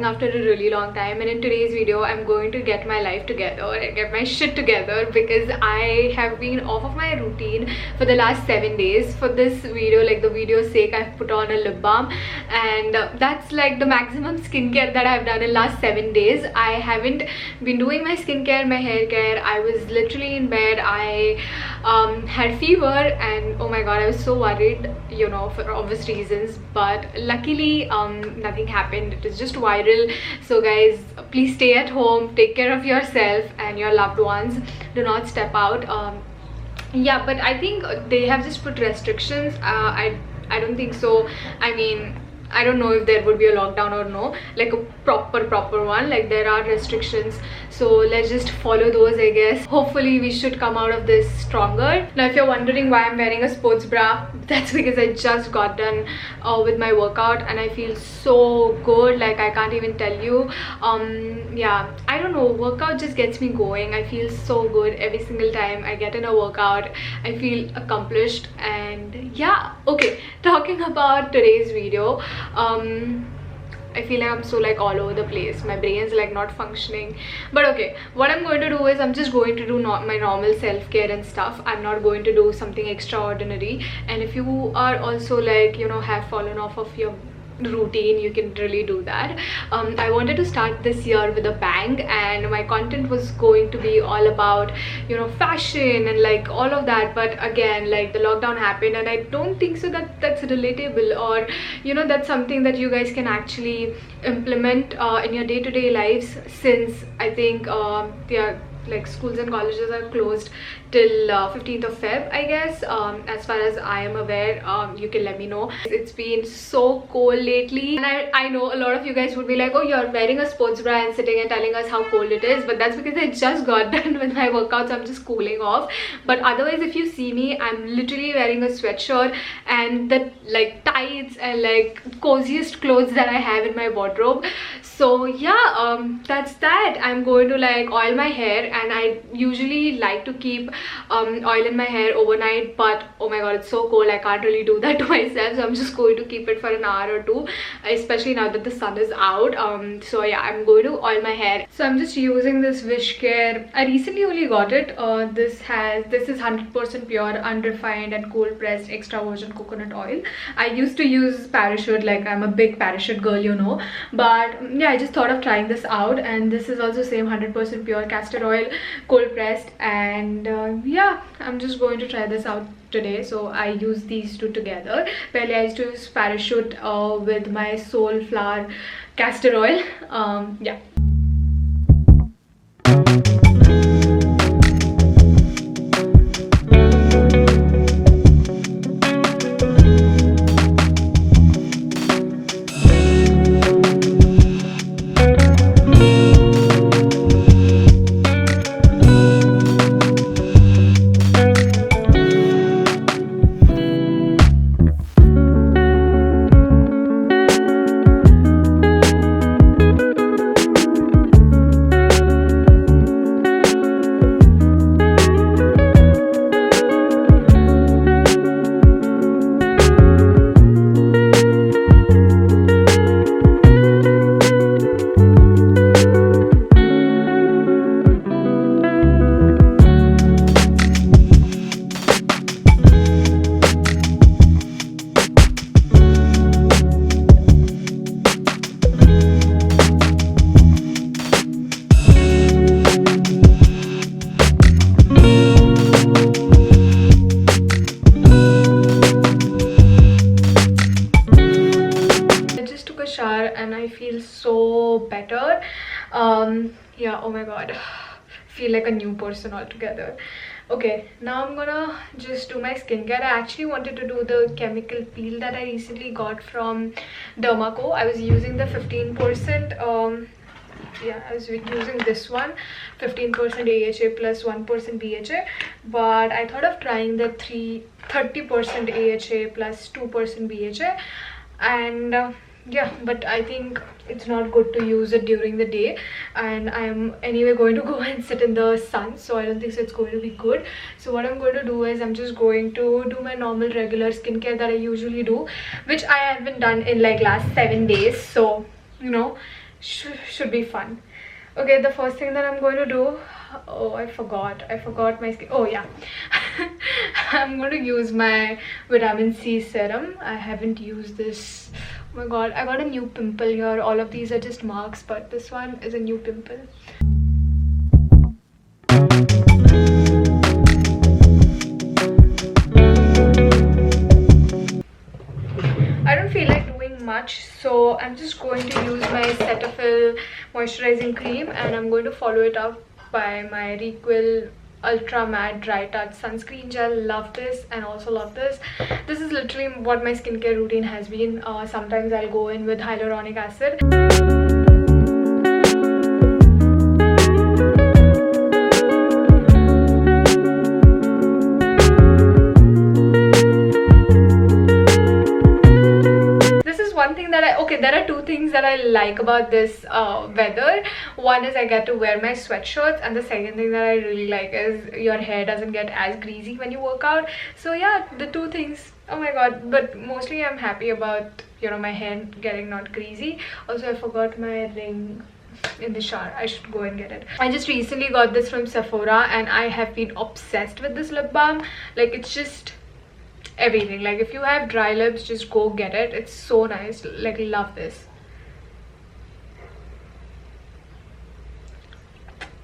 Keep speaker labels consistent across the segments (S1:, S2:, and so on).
S1: recording after a really long time, and in today's video I'm going to get my life together and get my shit together because I have been off of my routine for the last 7 days. For this video, like the video's sake, I've put on a lip balm, and that's like the maximum skincare that I've done in last 7 days. I haven't been doing my skincare, my hair care. I was literally in bed. I had fever, and oh my god, I was so worried, you know, for obvious reasons, but luckily nothing happened. It is just viral. So guys, please stay at home, take care of yourself and your loved ones, do not step out. Yeah, but I think they have just put restrictions. I don't think so. I mean, I don't know if there would be a lockdown or no, like a proper one. Like there are restrictions, so let's just follow those, I guess. Hopefully we should come out of this stronger. Now if you're wondering why I'm wearing a sports bra, that's because I just got done with my workout and I feel so good, like I can't even tell you. Yeah, I don't know, workout just gets me going. I feel so good every single time I get in a workout. I feel accomplished. And yeah, okay, talking about today's video, I feel like I'm so like all over the place. My brain's like not functioning. But okay, what I'm going to do is I'm just going to do my normal self-care and stuff. I'm not going to do something extraordinary. And if you are also like, you know, have fallen off of your routine, you can really do that. I wanted to start this year with a bang, and my content was going to be all about, you know, fashion and like all of that. But again, like the lockdown happened, and I don't think so that that's relatable, or you know, that's something that you guys can actually implement in your day-to-day lives, since I think like schools and colleges are closed till 15th of Feb, I guess. As far as I am aware, you can let me know. It's been so cold lately, and I know a lot of you guys would be like, oh, you're wearing a sports bra and sitting and telling us how cold it is, but that's because I just got done with my workouts. I'm just cooling off. But otherwise, if you see me, I'm literally wearing a sweatshirt and the like tights and like coziest clothes that I have in my wardrobe. So yeah, that's that. I'm going to like oil my hair, and I usually like to keep oil in my hair overnight, but oh my god, it's so cold, I can't really do that to myself. So I'm just going to keep it for an hour or two, especially now that the sun is out. So yeah, I'm going to oil my hair. So I'm just using this Haircare. I recently only got it. This is 100% pure, unrefined and cold pressed extra virgin coconut oil. I used to use Parachute, like I'm a big Parachute girl, you know, but yeah, I just thought of trying this out. And this is also same 100% pure castor oil, cold pressed. And yeah, I'm just going to try this out today. So I use these two together. Well, I used to use Parachute with my Soul Flower castor oil. Yeah. And I feel so better. Yeah, oh my god, feel like a new person altogether. Okay, now I'm gonna just do my skincare. I actually wanted to do the chemical peel that I recently got from Dermaco. I was using the 15% yeah, I was using this one, 15% AHA plus 1% BHA, but I thought of trying the 30% AHA plus 2% BHA. And yeah, but I think it's not good to use it during the day, and I am anyway going to go and sit in the sun, so I don't think so it's going to be good. So what I'm going to do is I'm just going to do my normal regular skincare that I usually do, which I haven't done in like last 7 days. So you know, should be fun. Okay, the first thing that I'm going to do, oh, I forgot my skin. Oh yeah, I'm going to use my vitamin C serum. I haven't used this. Oh my god, I got a new pimple here. All of these are just marks, but this one is a new pimple. I don't feel like doing much, so I'm just going to use my Cetaphil moisturizing cream, and I'm going to follow it up by my Requil Ultra Matte Dry Touch sunscreen gel. Love this, and also love this. This is literally what my skincare routine has been. Sometimes I'll go in with hyaluronic acid. Okay, there are two things that I like about this weather. One is I get to wear my sweatshirts, and the second thing that I really like is your hair doesn't get as greasy when you work out. So yeah, the two things. Oh my god, but mostly I'm happy about, you know, my hair getting not greasy. Also, I forgot my ring in the shower. I should go and get it. I just recently got this from Sephora, and I have been obsessed with this lip balm. Like, it's just everything. Like, if you have dry lips, just go get it. It's so nice. Like, love this.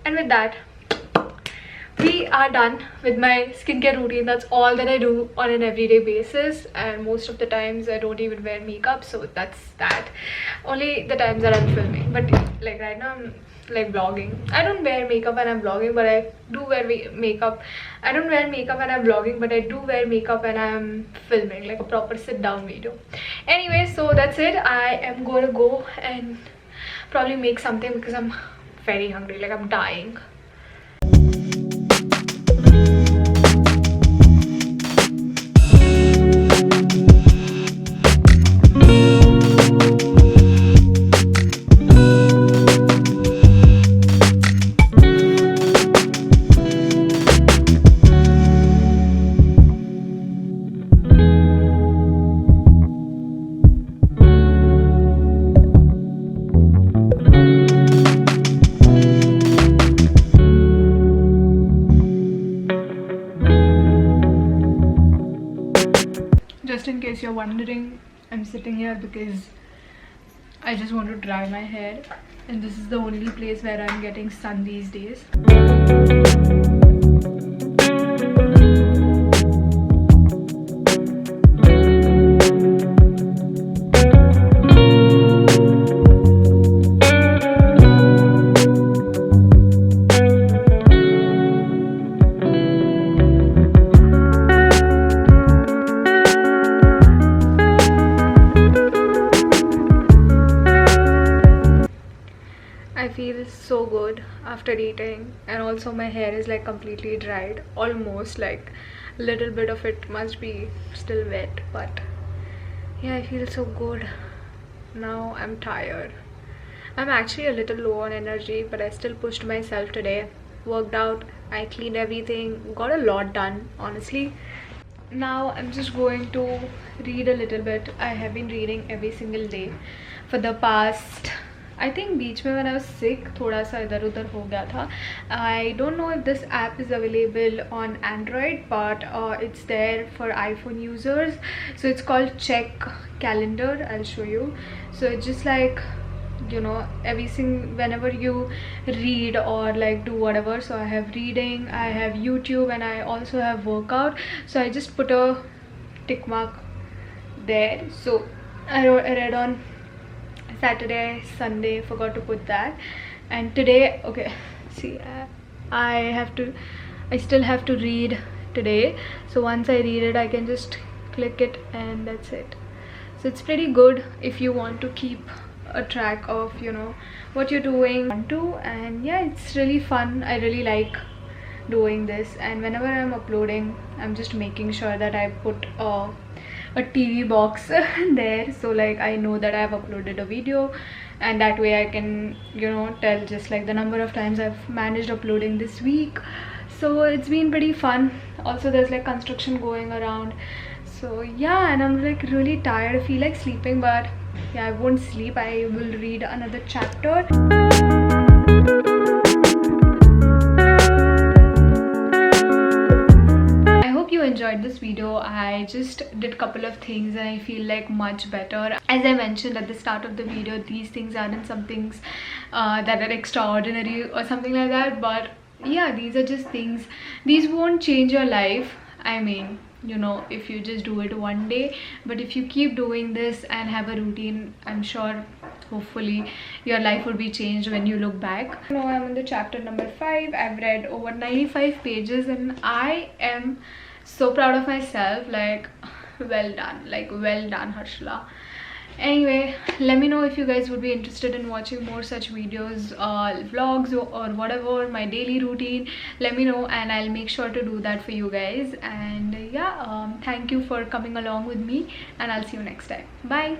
S1: And with that, we are done with my skincare routine. That's all that I do on an everyday basis, and most of the times I don't even wear makeup, so that's that. Only the times that I'm filming. But like right now I'm like vlogging. I don't wear makeup when I'm vlogging, but I do wear makeup. I don't wear makeup when I'm vlogging, but I do wear makeup when I'm filming, like a proper sit down video. Anyway, so that's it. I am going to go and probably make something because I'm very hungry. Like, I'm dying. Just in case you're wondering, I'm sitting here because I just want to dry my hair, and this is the only place where I'm getting sun these days. I feel so good after eating, and also my hair is like completely dried, almost. Like, a little bit of it must be still wet, but yeah, I feel so good. Now I'm tired. I'm actually a little low on energy, but I still pushed myself today. Worked out, I cleaned everything, got a lot done, honestly. Now I'm just going to read a little bit. I have been reading every single day for the past, I think बीच में when I was sick थोड़ा सा इधर उधर हो गया था. I don't know if this app is available on Android, but it's there for iPhone users. So it's called Check Calendar. I'll show you. So it's just like, you know, everything whenever you read or like do whatever. So I have reading, I have YouTube, and I also have workout. So I just put a tick mark there. So I read on Saturday, Sunday, forgot to put that, and today, okay, see, I still have to read today. So once I read it, I can just click it, and that's it. So it's pretty good if you want to keep a track of, you know, what you're doing. And yeah, it's really fun. I really like doing this, and whenever I'm uploading, I'm just making sure that I put a TV box there, so like I know that I have uploaded a video, and that way I can, you know, tell just like the number of times I've managed uploading this week. So it's been pretty fun. Also, there's like construction going around, so yeah, and I'm like really tired. I feel like sleeping, but yeah, I won't sleep. I will read another chapter. I hope you enjoyed this video. I just did a couple of things and I feel like much better. As I mentioned at the start of the video, these things aren't some things that are extraordinary or something like that, but yeah, these are just things. These won't change your life. I mean, you know, if you just do it one day, but if you keep doing this and have a routine, I'm sure hopefully your life will be changed when you look back. Now I'm on the chapter number 5. I've read over 95 pages and I am so proud of myself. Like, well done, like well done, Harshla. Anyway, let me know if you guys would be interested in watching more such videos, vlogs or whatever, my daily routine. Let me know and I'll make sure to do that for you guys. And yeah, thank you for coming along with me and I'll see you next time. Bye.